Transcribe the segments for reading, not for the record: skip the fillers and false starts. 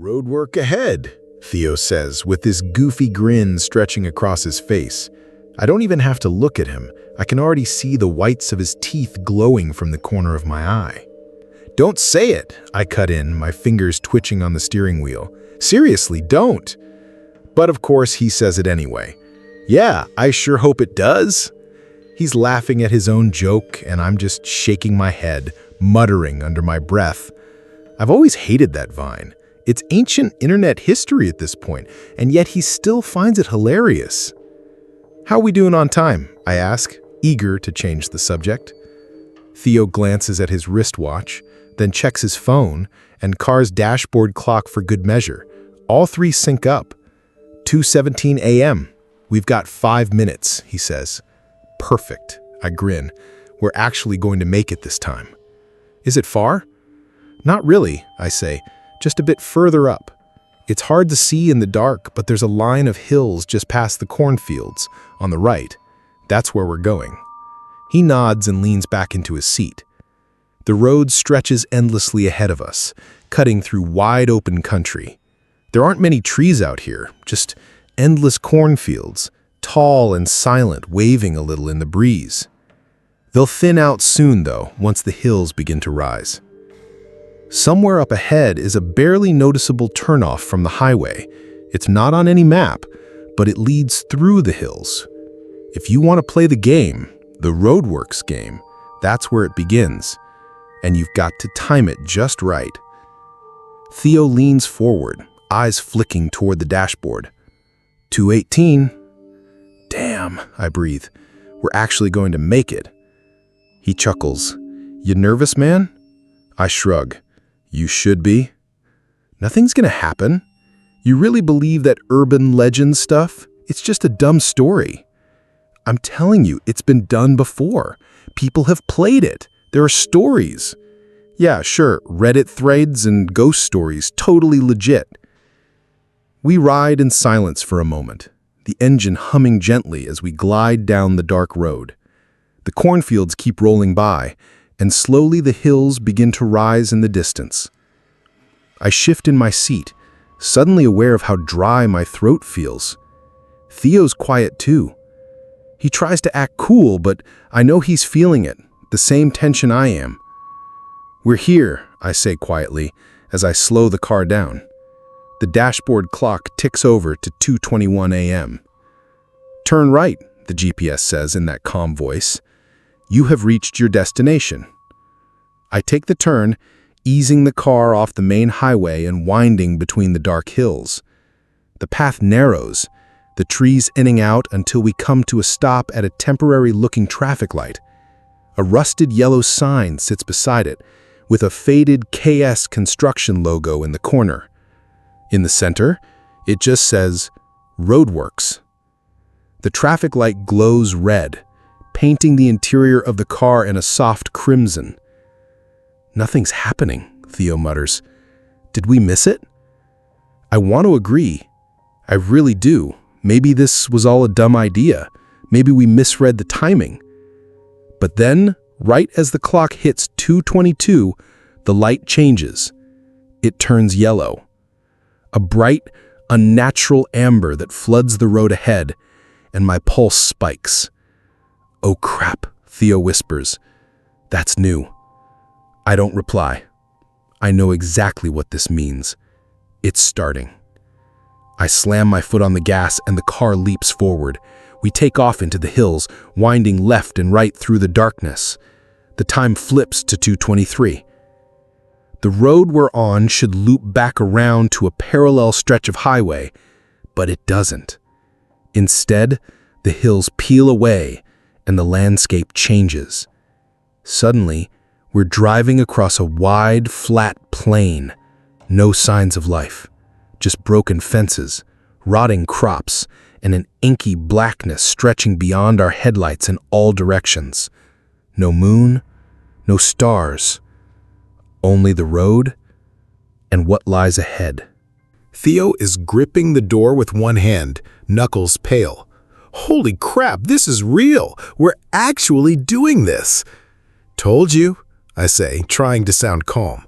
Roadwork ahead, Theo says, with this goofy grin stretching across his face. I don't even have to look at him. I can already see the whites of his teeth glowing from the corner of my eye. Don't say it, I cut in, my fingers twitching on the steering wheel. Seriously, don't. But of course, he says it anyway. Yeah, I sure hope it does. He's laughing at his own joke, and I'm just shaking my head, muttering under my breath. I've always hated that vine. It's ancient internet history at this point, and yet he still finds it hilarious. How we doing on time? I ask, eager to change the subject. Theo glances at his wristwatch, then checks his phone and car's dashboard clock for good measure. All three sync up. 2:17 a.m. We've got 5 minutes, he says. Perfect, I grin. We're actually going to make it this time. Is it far? Not really, I say, just a bit further up. It's hard to see in the dark, but there's a line of hills just past the cornfields on the right. That's where we're going. He nods and leans back into his seat. The road stretches endlessly ahead of us, cutting through wide open country. There aren't many trees out here, just endless cornfields, tall and silent, waving a little in the breeze. They'll thin out soon, though, once the hills begin to rise. Somewhere up ahead is a barely noticeable turnoff from the highway. It's not on any map, but it leads through the hills. If you want to play the game, the Roadworks game, that's where it begins. And you've got to time it just right. Theo leans forward, eyes flicking toward the dashboard. 2:18. Damn, I breathe. We're actually going to make it. He chuckles. You nervous, man? I shrug. You should be. Nothing's gonna happen. You really believe that urban legend stuff? It's just a dumb story. I'm telling you, it's been done before. People have played it. There are stories. Yeah, sure, Reddit threads and ghost stories, totally legit. We ride in silence for a moment, the engine humming gently as we glide down the dark road. The cornfields keep rolling by, and slowly the hills begin to rise in the distance. I shift in my seat, suddenly aware of how dry my throat feels. Theo's quiet too. He tries to act cool, but I know he's feeling it, the same tension I am. We're here, I say quietly, as I slow the car down. The dashboard clock ticks over to 2:21 a.m. Turn right, the GPS says in that calm voice. You have reached your destination. I take the turn, easing the car off the main highway and winding between the dark hills. The path narrows, the trees inning out until we come to a stop at a temporary-looking traffic light. A rusted yellow sign sits beside it, with a faded KS construction logo in the corner. In the center, it just says, Roadworks. The traffic light glows red, painting the interior of the car in a soft crimson. Nothing's happening, Theo mutters. Did we miss it? I want to agree. I really do. Maybe this was all a dumb idea. Maybe we misread the timing. But then, right as the clock hits 2:22, the light changes. It turns yellow. A bright, unnatural amber that floods the road ahead, and my pulse spikes. Oh crap, Theo whispers. That's new. I don't reply. I know exactly what this means. It's starting. I slam my foot on the gas and the car leaps forward. We take off into the hills, winding left and right through the darkness. The time flips to 2:23. The road we're on should loop back around to a parallel stretch of highway, but it doesn't. Instead, the hills peel away and the landscape changes. Suddenly, we're driving across a wide, flat plain. No signs of life, just broken fences, rotting crops, and an inky blackness stretching beyond our headlights in all directions. No moon, no stars, only the road and what lies ahead. Theo is gripping the door with one hand, knuckles pale. Holy crap, this is real! We're actually doing this! Told you, I say, trying to sound calm.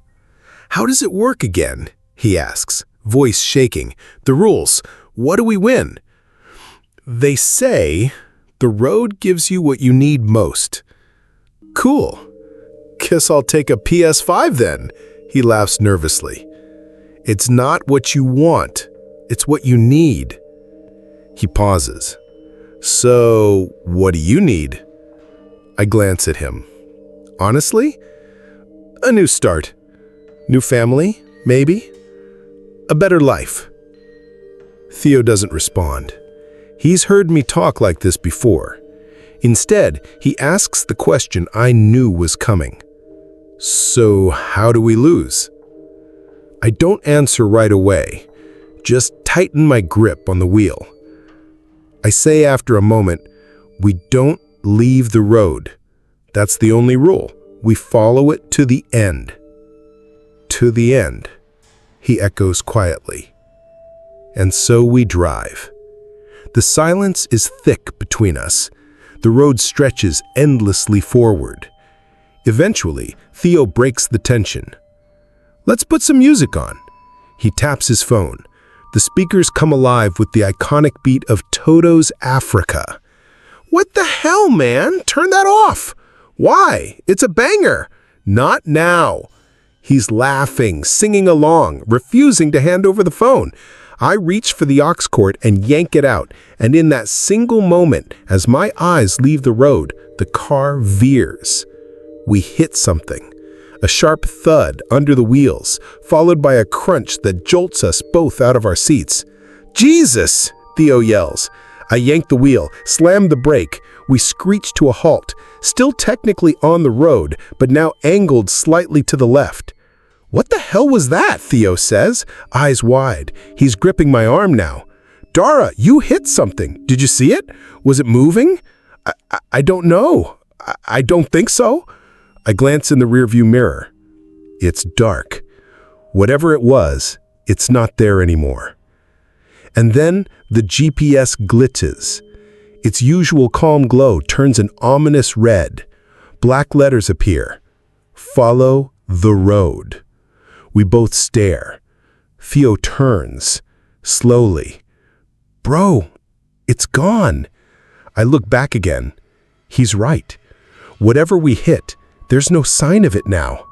How does it work again? He asks, voice shaking. "The rules. What do we win?" "They say the road gives you what you need most." "Cool. Guess I'll take a PS5 then," he laughs nervously. "It's not what you want. It's what you need." He pauses. "So, what do you need?" I glance at him. Honestly, a new start. New family, maybe. A better life. Theo doesn't respond. He's heard me talk like this before. Instead, he asks the question I knew was coming. "So, how do we lose?" I don't answer right away, just tighten my grip on the wheel. I say after a moment, "We don't leave the road. That's the only rule. We follow it to the end." "To the end," he echoes quietly. And so we drive. The silence is thick between us. The road stretches endlessly forward. Eventually, Theo breaks the tension. "Let's put some music on." He taps his phone. The speakers come alive with the iconic beat of Toto's Africa. "What the hell, man? Turn that off." "Why? It's a banger." "Not now." He's laughing, singing along, refusing to hand over the phone. I reach for the aux cord and yank it out, and in that single moment, as my eyes leave the road, the car veers. We hit something. A sharp thud under the wheels, followed by a crunch that jolts us both out of our seats. "Jesus!" Theo yells. I yank the wheel, slam the brake. We screech to a halt, still technically on the road, but now angled slightly to the left. "What the hell was that?" Theo says, eyes wide. He's gripping my arm now. "Dara, you hit something. Did you see it? Was it moving?" I don't know. I don't think so." I glance in the rearview mirror. It's dark. Whatever it was, it's not there anymore. And then the GPS glitches. Its usual calm glow turns an ominous red. Black letters appear. "Follow the road." We both stare. Theo turns, slowly. "Bro, it's gone." I look back again. He's right. Whatever we hit, there's no sign of it now.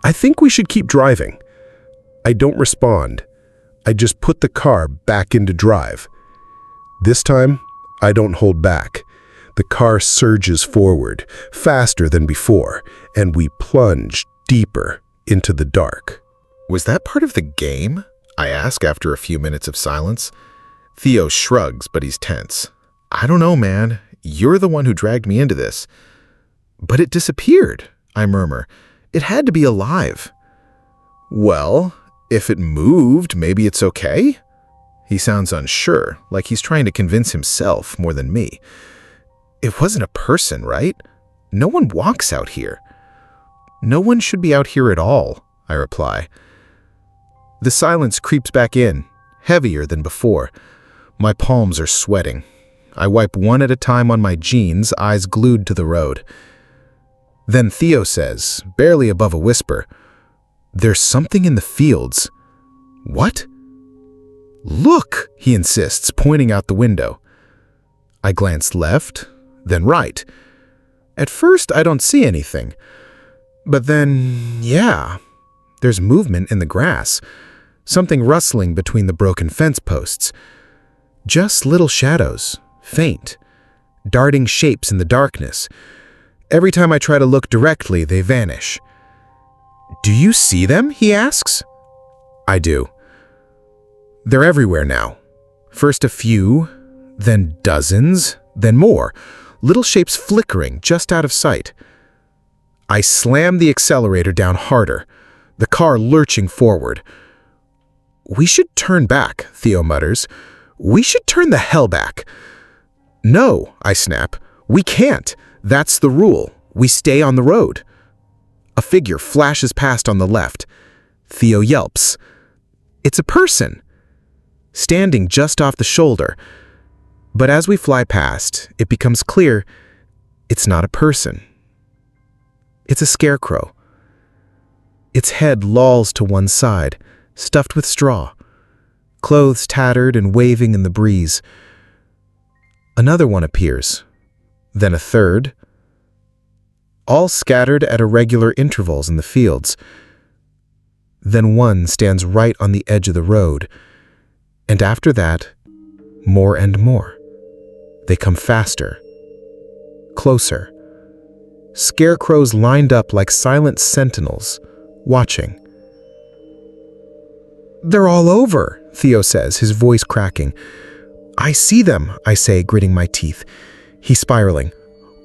"I think we should keep driving." I don't respond. I just put the car back into drive. This time, I don't hold back. The car surges forward, faster than before, and we plunge deeper into the dark. "Was that part of the game?" I ask after a few minutes of silence. Theo shrugs, but he's tense. "I don't know, man. You're the one who dragged me into this." "But it disappeared," I murmur. "It had to be alive." "Well, if it moved, maybe it's okay?" He sounds unsure, like he's trying to convince himself more than me. "It wasn't a person, right? No one walks out here." "No one should be out here at all," I reply. The silence creeps back in, heavier than before. My palms are sweating. I wipe one at a time on my jeans, eyes glued to the road. Then Theo says, barely above a whisper, "There's something in the fields." "What?" "Look," he insists, pointing out the window. I glance left, then right. At first, I don't see anything. But then, yeah, there's movement in the grass. Something rustling between the broken fence posts. Just little shadows, faint, darting shapes in the darkness. Every time I try to look directly, they vanish. "Do you see them?" he asks. I do. They're everywhere now. First a few, then dozens, then more. Little shapes flickering just out of sight. I slam the accelerator down harder, the car lurching forward. "We should turn back," Theo mutters. "We should turn the hell back." "No," I snap. "We can't. That's the rule. We stay on the road." A figure flashes past on the left. Theo yelps. It's a person, standing just off the shoulder. But as we fly past, it becomes clear it's not a person. It's a scarecrow. Its head lolls to one side, stuffed with straw, clothes tattered and waving in the breeze. Another one appears, then a third, all scattered at irregular intervals in the fields. Then one stands right on the edge of the road, and after that, more and more. They come faster, closer. Scarecrows lined up like silent sentinels, watching. "They're all over," Theo says, his voice cracking. "I see them," I say, gritting my teeth. He's spiraling.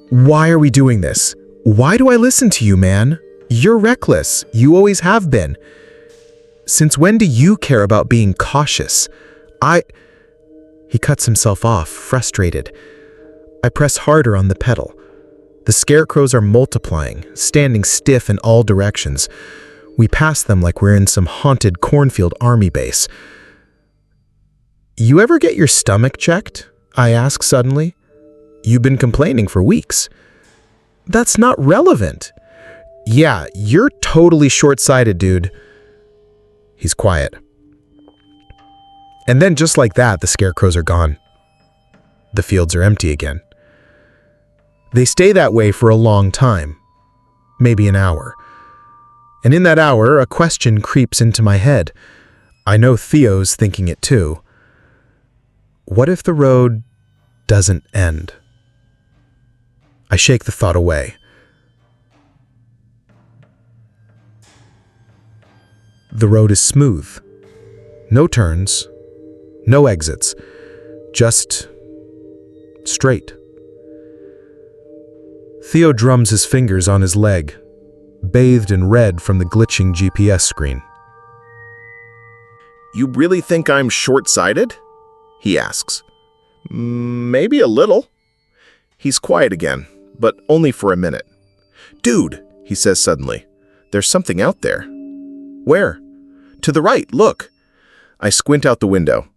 "Why are we doing this? Why do I listen to you, man? You're reckless. You always have been. Since when do you care about being cautious? He cuts himself off, frustrated. I press harder on the pedal. The scarecrows are multiplying, standing stiff in all directions. We pass them like we're in some haunted cornfield army base. "You ever get your stomach checked?" I ask suddenly. "You've been complaining for weeks." "That's not relevant." "Yeah, you're totally short-sighted, dude." He's quiet. And then just like that, the scarecrows are gone. The fields are empty again. They stay that way for a long time, maybe an hour. And in that hour, a question creeps into my head. I know Theo's thinking it too. What if the road doesn't end? I shake the thought away. The road is smooth. No turns, no exits, just straight. Theo drums his fingers on his leg, bathed in red from the glitching GPS screen. "You really think I'm short-sighted?" he asks. "Maybe a little." He's quiet again, but only for a minute. "Dude," he says suddenly, "there's something out there." "Where?" "To the right, look." I squint out the window.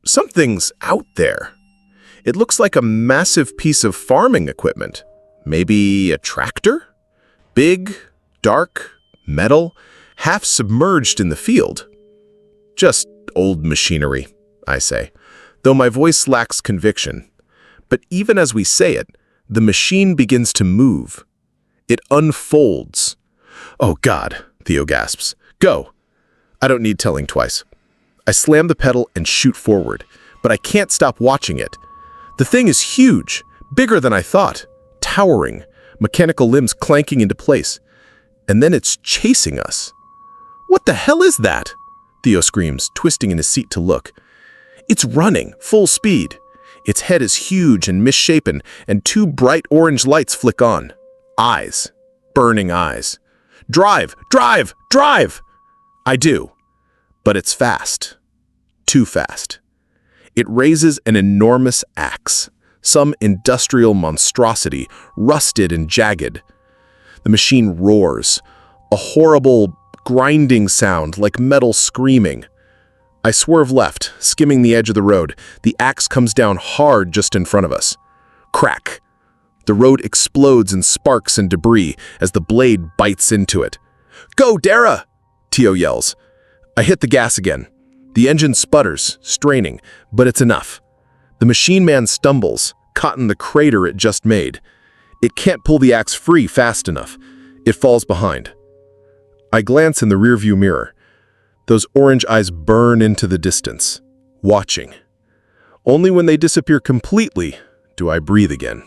Something's out there. It looks like a massive piece of farming equipment. Maybe a tractor? Big, dark, metal, half submerged in the field. "Just old machinery," I say, though my voice lacks conviction. But even as we say it, the machine begins to move. It unfolds. "Oh God," Theo gasps. "Go." I don't need telling twice. I slam the pedal and shoot forward, but I can't stop watching it. The thing is huge, bigger than I thought, towering, mechanical limbs clanking into place. And then it's chasing us. "What the hell is that?" Theo screams, twisting in his seat to look. It's running, full speed. Its head is huge and misshapen, and two bright orange lights flick on. Eyes. Burning eyes. "Drive! Drive! Drive!" I do. But it's fast. Too fast. It raises an enormous axe, some industrial monstrosity, rusted and jagged. The machine roars, a horrible, grinding sound like metal screaming. I swerve left, skimming the edge of the road. The axe comes down hard just in front of us. Crack. The road explodes in sparks and debris as the blade bites into it. "Go, Dara!" Tio yells. I hit the gas again. The engine sputters, straining, but it's enough. The machine man stumbles, caught in the crater it just made. It can't pull the axe free fast enough. It falls behind. I glance in the rearview mirror. Those orange eyes burn into the distance, watching. Only when they disappear completely do I breathe again.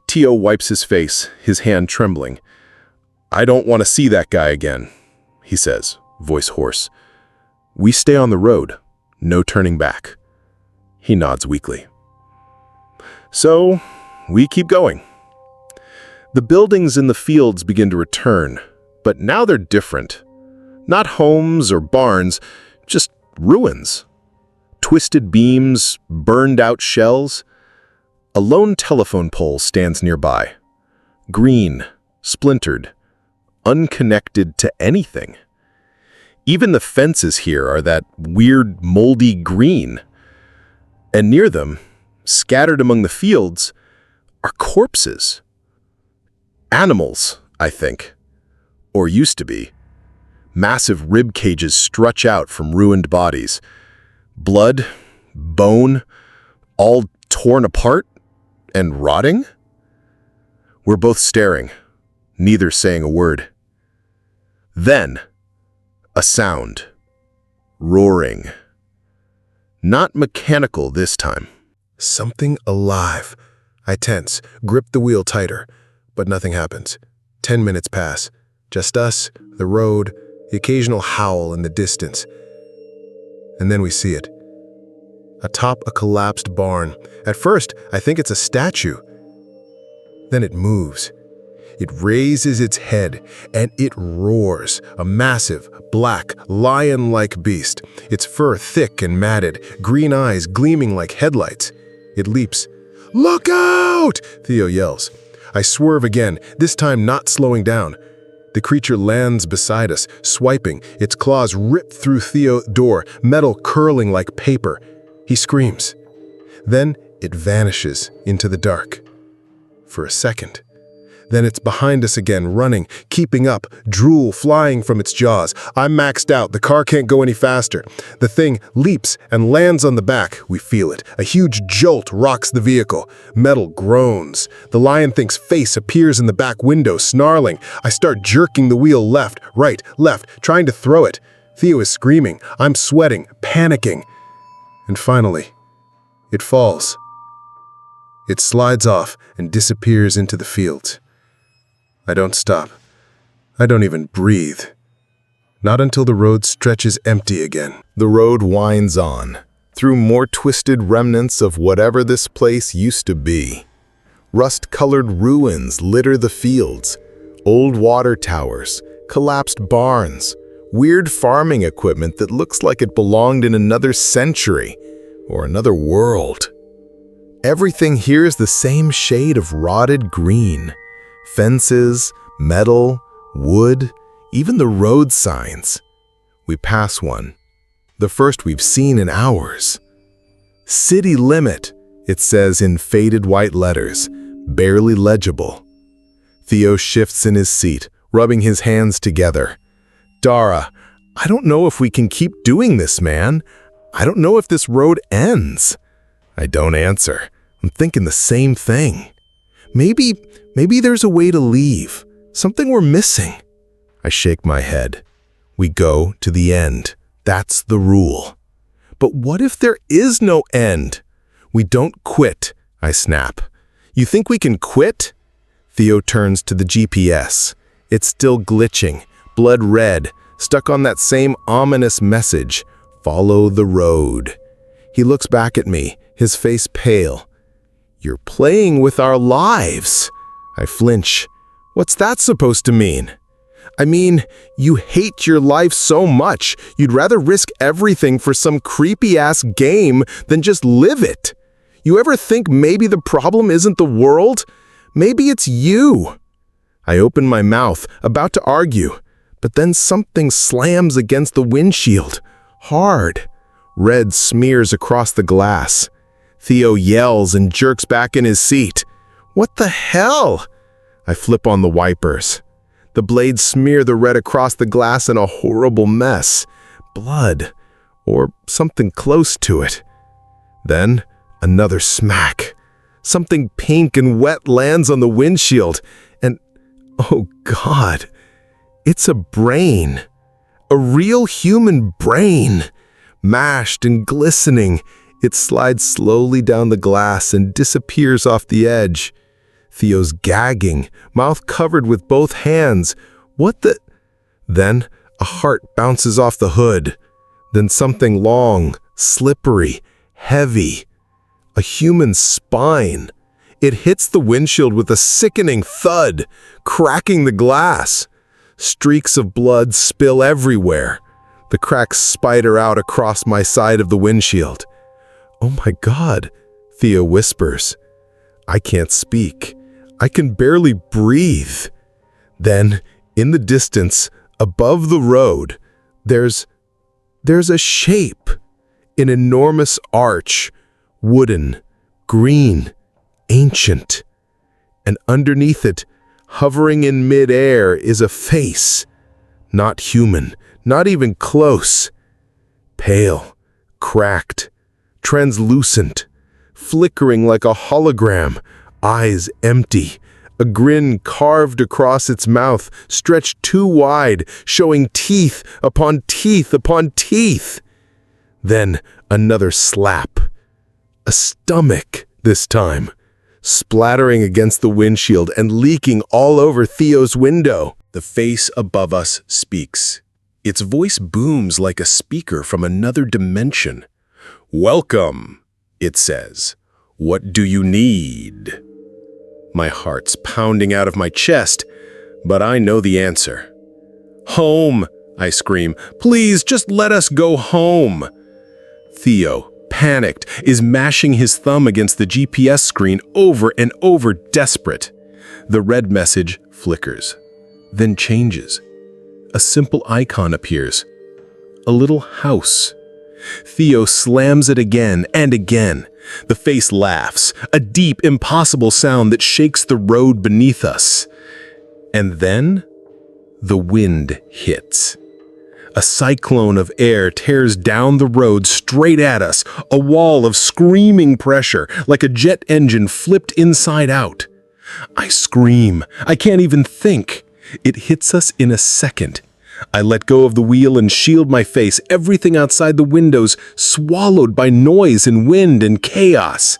Tio wipes his face, his hand trembling. "I don't want to see that guy again," he says, voice hoarse. We stay on the road, no turning back. He nods weakly. So, we keep going. The buildings in the fields begin to return, but now they're different. Not homes or barns, just ruins. Twisted beams, burned-out shells. A lone telephone pole stands nearby. Green, splintered, unconnected to anything. Even the fences here are that weird, moldy green. And near them, scattered among the fields, are corpses. Animals, I think. Or used to be. Massive rib cages stretch out from ruined bodies. Blood, bone, all torn apart and rotting? We're both staring, neither saying a word. Then, a sound. Roaring. Not mechanical this time. Something alive. I tense, grip the wheel tighter, but nothing happens. 10 minutes pass. Just us, the road, the occasional howl in the distance. And then we see it. Atop a collapsed barn. At first, I think it's a statue. Then it moves. It raises its head, and it roars, a massive, black, lion-like beast, its fur thick and matted, green eyes gleaming like headlights. It leaps. "Look out!" Theo yells. I swerve again, this time not slowing down. The creature lands beside us, swiping, its claws rip through Theo's door, metal curling like paper. He screams. Then it vanishes into the dark. For a second. Then it's behind us again, running, keeping up, drool flying from its jaws. I'm maxed out, the car can't go any faster. The thing leaps and lands on the back. We feel it. A huge jolt rocks the vehicle. Metal groans. The lion thing's face appears in the back window, snarling. I start jerking the wheel left, right, left, trying to throw it. Theo is screaming. I'm sweating, panicking. And finally, it falls. It slides off and disappears into the fields. I don't stop. I don't even breathe. Not until the road stretches empty again. The road winds on, through more twisted remnants of whatever this place used to be. Rust-colored ruins litter the fields, old water towers, collapsed barns, weird farming equipment that looks like it belonged in another century or another world. Everything here is the same shade of rotted green. Fences, metal, wood, even the road signs. We pass one, the first we've seen in hours. City limit, it says in faded white letters, barely legible. Theo shifts in his seat, rubbing his hands together. Dara, I don't know if we can keep doing this, man. I don't know if this road ends. I don't answer. I'm thinking the same thing. Maybe there's a way to leave. Something we're missing. I shake my head. We go to the end. That's the rule. But what if there is no end? We don't quit, I snap. You think we can quit? Theo turns to the GPS. It's still glitching, blood red, stuck on that same ominous message. Follow the road. He looks back at me, his face pale. You're playing with our lives. I flinch. What's that supposed to mean? I mean, you hate your life so much, you'd rather risk everything for some creepy-ass game than just live it. You ever think maybe the problem isn't the world? Maybe it's you. I open my mouth, about to argue, but then something slams against the windshield. Hard. Red smears across the glass. Theo yells and jerks back in his seat. What the hell? I flip on the wipers. The blades smear the red across the glass in a horrible mess. Blood, or something close to it. Then, another smack. Something pink and wet lands on the windshield, and, oh God, it's a brain. A real human brain. Mashed and glistening, it slides slowly down the glass and disappears off the edge. Theo's gagging, mouth covered with both hands. What the? Then a heart bounces off the hood. Then something long, slippery, heavy. A human spine. It hits the windshield with a sickening thud, cracking the glass. Streaks of blood spill everywhere. The cracks spider out across my side of the windshield. Oh my God, Theo whispers. I can't speak. I can barely breathe. Then, in the distance, above the road, there's a shape. An enormous arch, wooden, green, ancient. And underneath it, hovering in midair, is a face. Not human, not even close. Pale, cracked, translucent, flickering like a hologram, eyes empty, a grin carved across its mouth, stretched too wide, showing teeth upon teeth upon teeth. Then another slap. A stomach this time, splattering against the windshield and leaking all over Theo's window. The face above us speaks. Its voice booms like a speaker from another dimension. "Welcome," it says. "What do you need?" My heart's pounding out of my chest, but I know the answer. "Home," I scream. "Please, just let us go home." Theo, panicked, is mashing his thumb against the GPS screen over and over, desperate. The red message flickers, then changes. A simple icon appears. A little house. Theo slams it again and again. The face laughs, a deep, impossible sound that shakes the road beneath us. And then, the wind hits. A cyclone of air tears down the road straight at us, a wall of screaming pressure, like a jet engine flipped inside out. I scream. I can't even think. It hits us in a second. I let go of the wheel and shield my face, everything outside the windows swallowed by noise and wind and chaos.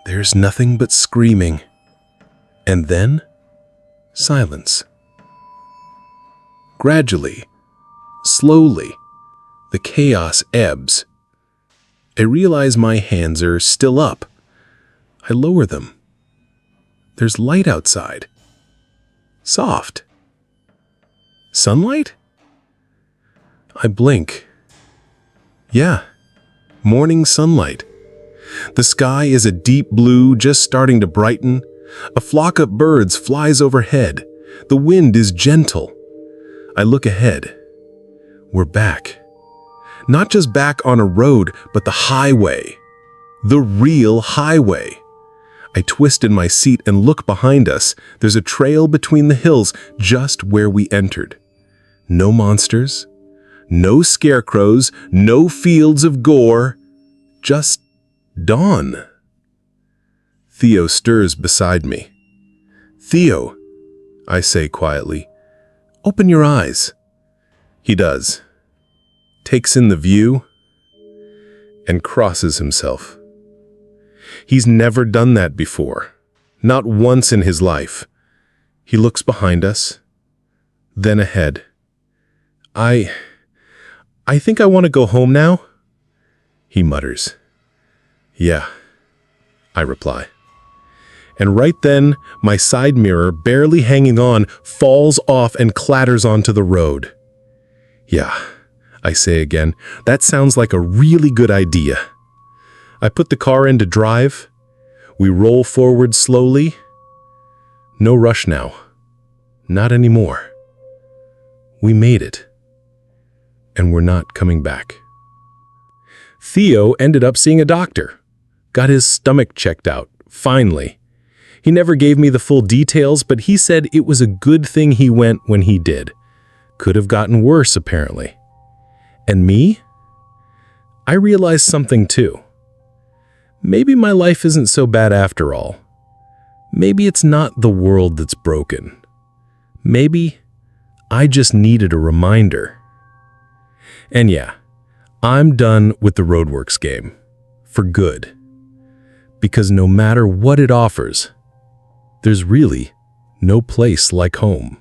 There's nothing but screaming. And then, silence. Gradually, slowly, the chaos ebbs. I realize my hands are still up. I lower them. There's light outside. Soft. Sunlight? I blink. Yeah, morning sunlight. The sky is a deep blue, just starting to brighten. A flock of birds flies overhead. The wind is gentle. I look ahead. We're back. Not just back on a road, but the highway. The real highway. I twist in my seat and look behind us. There's a trail between the hills just where we entered. No monsters, no scarecrows, no fields of gore, just dawn. Theo stirs beside me. "Theo," I say quietly, "open your eyes." He does, takes in the view, and crosses himself. He's never done that before, not once in his life. He looks behind us, then ahead. I think I want to go home now," he mutters. "Yeah," I reply. And right then, my side mirror, barely hanging on, falls off and clatters onto the road. "Yeah," I say again, "that sounds like a really good idea." I put the car into drive. We roll forward slowly. No rush now. Not anymore. We made it. And we're not coming back. Theo ended up seeing a doctor. Got his stomach checked out, finally. He never gave me the full details, but he said it was a good thing he went when he did. Could have gotten worse, apparently. And me? I realized something too. Maybe my life isn't so bad after all. Maybe it's not the world that's broken. Maybe I just needed a reminder. And yeah, I'm done with the Roadworks game. For good. Because no matter what it offers, there's really no place like home.